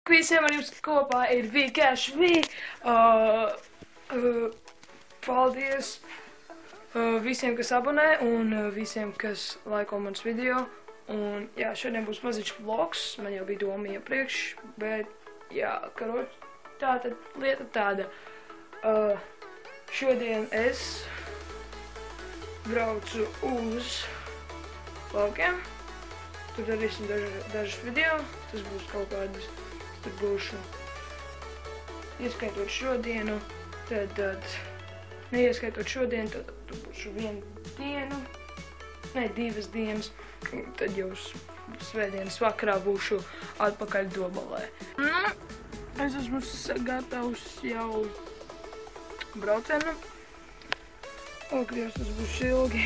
Visiem ar jums kopā ir vienkārši paldies visiem, kas abonē un visiem, kas laiko manas video. Un jā, šodien būs maziņš vlogs, man jau bija doma iepriekš, bet jā, tātad lieta tāda. Šodien es braucu uz laukiem, tur darīsim dažas video, tas būs kaut kādas, tur būšu, ieskaitot šodienu, tad, neieskaitot šodienu, tad tur būšu vienu dienu, ne, 2 dienas, tad jau svētdienas vakarā būšu atpakaļ Dobalē. Es esmu gatavs jau braucienu. Ak, Dievs, tas būs ilgi.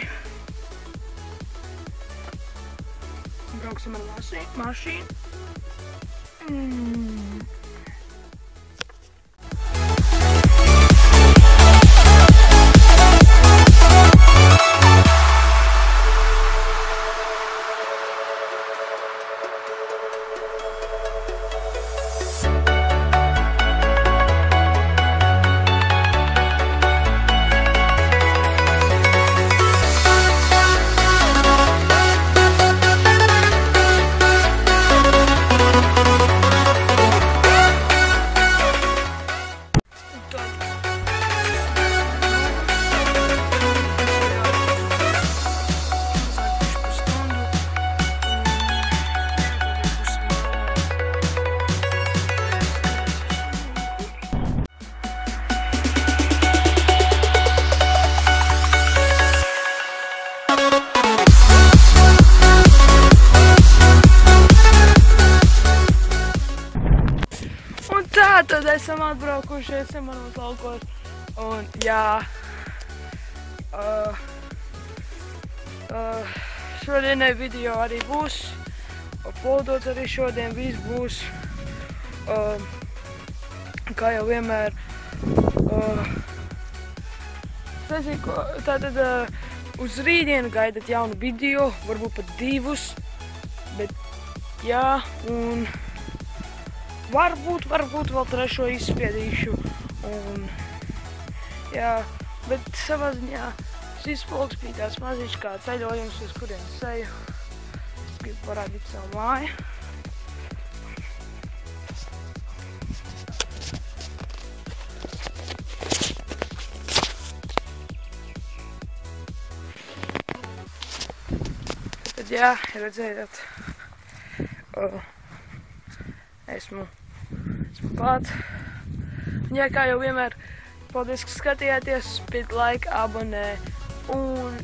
Brauksim ar mašīnu. Tad esam atbraukuši, esam manos laukos, un jā, šodienai video arī būs, uploadots arī šodien, viss būs, kā jau vienmēr, tātad uz rītdienu gaidat jaunu video, varbūt pat 2, bet jā, un varbūt vēl 3 izspiedīšu, un jā, bet savā ziņā šis vlogs bija tāds maziņš kā ceļojums, uz kurienes eju. Es gribu parādīt savu māju. Tad jā, redzējāt, esmu klāt. Jā, kā jau vienmēr, paldies, ka skatījāties, spied like, abonē un